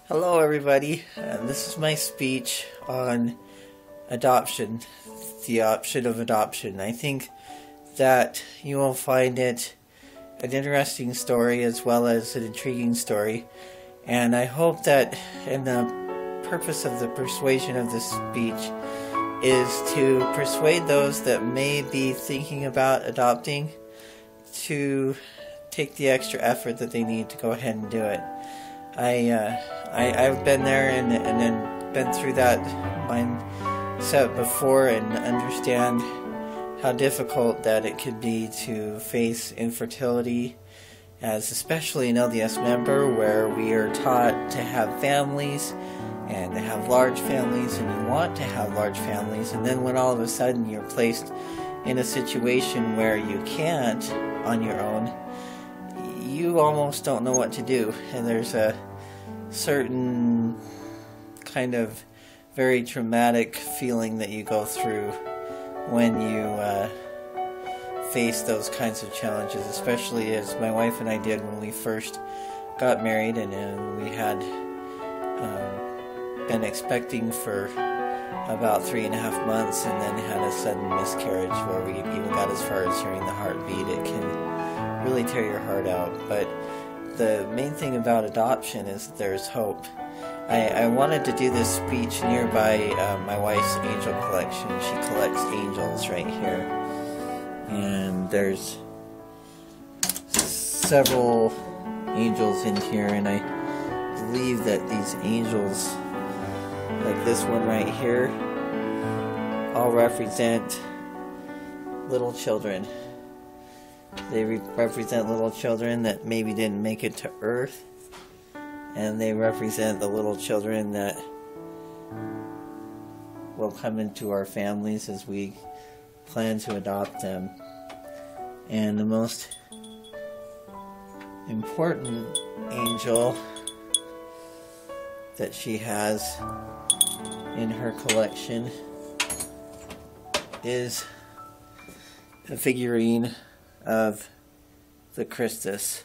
Hello, everybody. This is my speech on adoption, the option of adoption. I think that you will find it an interesting story as well as an intriguing story, and I hope that in the purpose of the persuasion of this speech is to persuade those that may be thinking about adopting to take the extra effort that they need to go ahead and do it. I've been there and then been through that mindset before and understand how difficult that it could be to face infertility, as especially an LDS member where we are taught to have families and to have large families, and you want to have large families, and then when all of a sudden you're placed in a situation where you can't on your own, you almost don't know what to do, and there's a certain kind of very traumatic feeling that you go through when you face those kinds of challenges, especially as my wife and I did when we first got married, and we had been expecting for about 3.5 months and then had a sudden miscarriage where we even got as far as hearing the heartbeat. It can really tear your heart out, but the main thing about adoption is that there's hope. I wanted to do this speech nearby my wife's angel collection. She collects angels right here, and there's several angels in here, and I believe that these angels, like this one right here, all represent little children. They represent little children that maybe didn't make it to Earth, and they represent the little children that will come into our families as we plan to adopt them. And the most important angel that she has in her collection is a figurine of the Christus,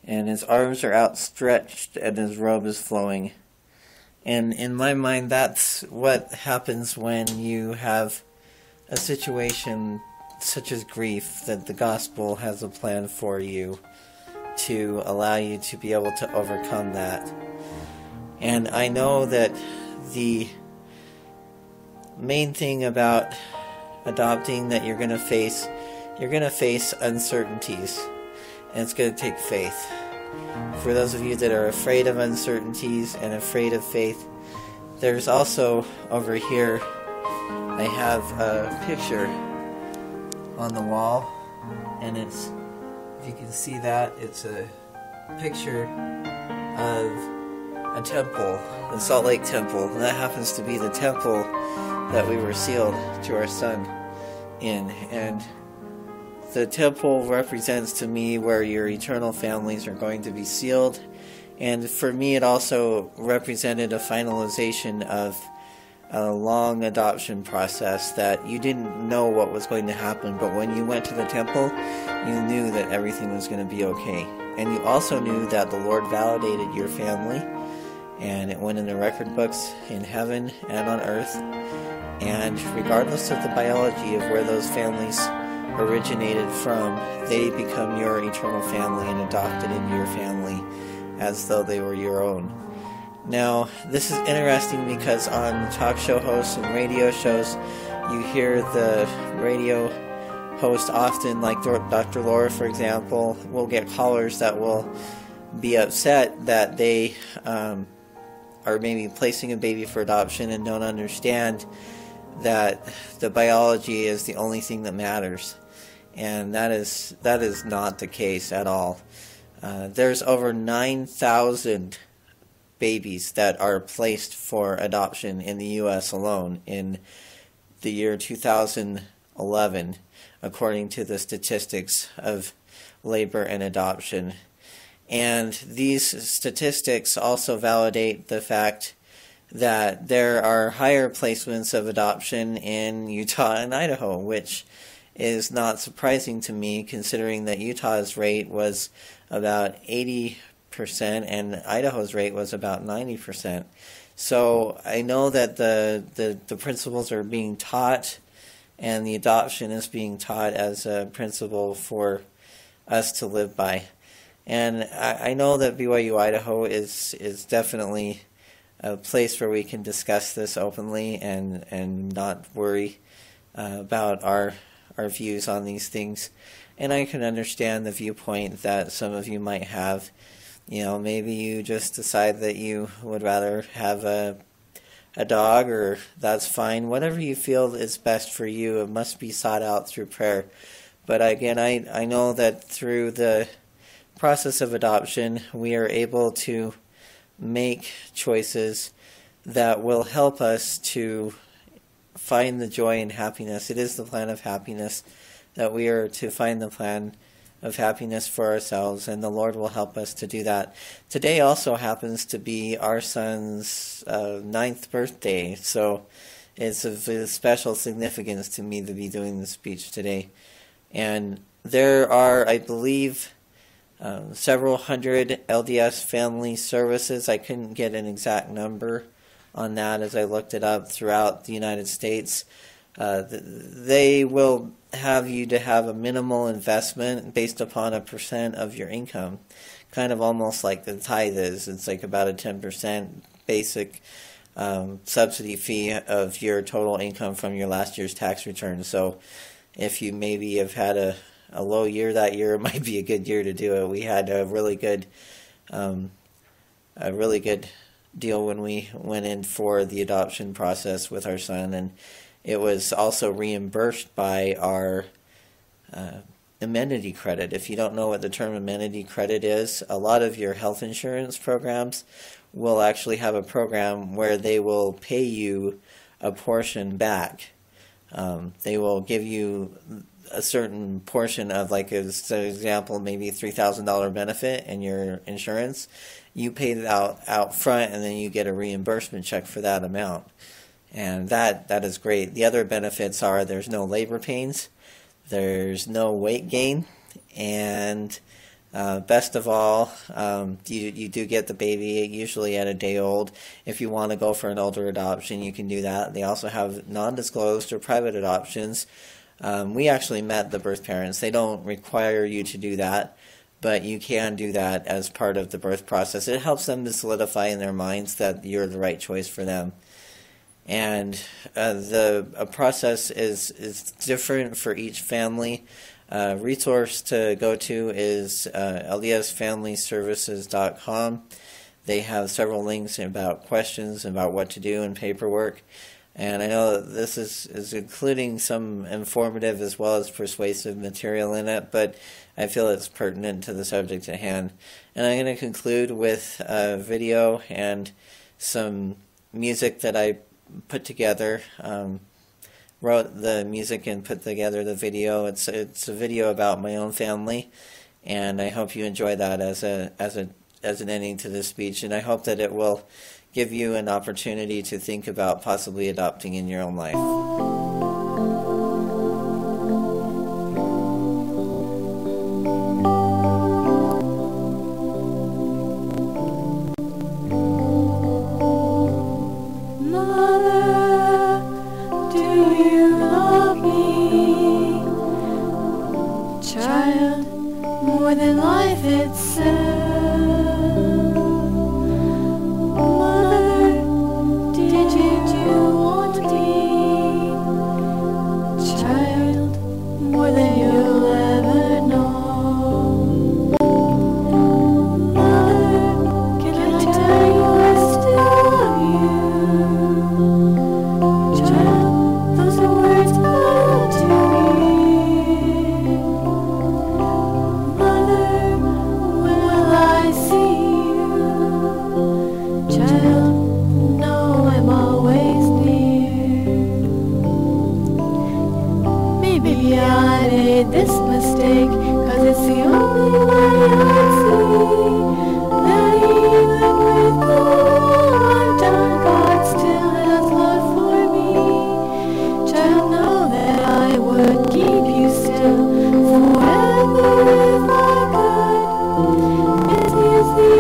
and his arms are outstretched and his robe is flowing. And in my mind, that's what happens when you have a situation such as grief, that the gospel has a plan for you to allow you to be able to overcome that. And I know that the main thing about adopting that you're going to face uncertainties, and it's going to take faith. For those of you that are afraid of uncertainties and afraid of faith, there's also over here, I have a picture on the wall, and it's, if you can see that, it's a picture of a temple, the Salt Lake Temple, and that happens to be the temple that we were sealed to our son in. And the temple represents to me where your eternal families are going to be sealed, and for me it also represented a finalization of a long adoption process that you didn't know what was going to happen, but when you went to the temple, you knew that everything was going to be okay. And you also knew that the Lord validated your family, and it went in the record books in heaven and on earth, and regardless of the biology of where those families originated from, they become your eternal family and adopted into your family as though they were your own. Now, this is interesting because on talk show hosts and radio shows, you hear the radio host often, like Dr. Laura, for example, will get callers that will be upset that they are maybe placing a baby for adoption and don't understand that the biology is the only thing that matters. And that is not the case at all. There's over 9,000 babies that are placed for adoption in the U.S. alone in the year 2011, according to the statistics of labor and adoption. And these statistics also validate the fact that there are higher placements of adoption in Utah and Idaho, which is not surprising to me, considering that Utah's rate was about 80% 98%, and Idaho's rate was about 90%. So I know that the principles are being taught, and the adoption is being taught as a principle for us to live by. And I know that BYU Idaho is definitely a place where we can discuss this openly and not worry about our views on these things. And I can understand the viewpoint that some of you might have. You know, maybe you just decide that you would rather have a dog, or that's fine. Whatever you feel is best for you, it must be sought out through prayer. But again, I know that through the process of adoption, we are able to make choices that will help us to find the joy and happiness. It is the plan of happiness that we are to find the plan of happiness for ourselves, and the Lord will help us to do that. Today also happens to be our son's 9th birthday, so it's of special significance to me to be doing this speech today. And there are, I believe, several hundred LDS family services. I couldn't get an exact number on that as I looked it up throughout the United States. They will have you to have a minimal investment based upon a % of your income, kind of almost like the tithe is. It's like about a 10% basic subsidy fee of your total income from your last year's tax return. So if you maybe have had a low year that year, it might be a good year to do it. We had a really good deal when we went in for the adoption process with our son, and it was also reimbursed by our amenity credit. If you don't know what the term amenity credit is, a lot of your health insurance programs will actually have a program where they will pay you a portion back. They will give you a certain portion of, like, as an example, maybe $3,000 benefit in your insurance. You pay it out front, and then you get a reimbursement check for that amount. And that is great. The other benefits are there's no labor pains, there's no weight gain, and best of all, you do get the baby usually at a day old. If you want to go for an older adoption, you can do that. They also have non-disclosed or private adoptions. We actually met the birth parents. They don't require you to do that, but you can do that as part of the birth process. It helps them to solidify in their minds that you're the right choice for them. And the process is different for each family. Resource to go to is ldsfamilyservices.com. They have several links about questions about what to do and paperwork. And I know that this is including some informative as well as persuasive material in it, but I feel it's pertinent to the subject at hand. And I'm going to conclude with a video and some music that I put together. Wrote the music and put together the video. It's a video about my own family, and I hope you enjoy that as an ending to this speech. And I hope that it will give you an opportunity to think about possibly adopting in your own life. More than life itself. Mother, did you want me? Child, more than you'll ever know. Mother, can I tell you I still love you? Child, those are words out to me. Maybe I made this mistake, 'cause it's the only way I see that even with all I've done, God still has love for me. Child, know that I would keep you still forever if I could. It is the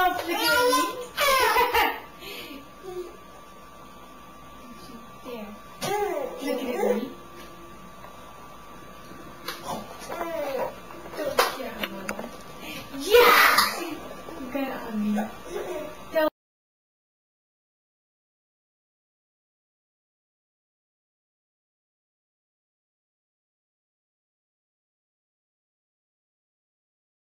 don't look at me.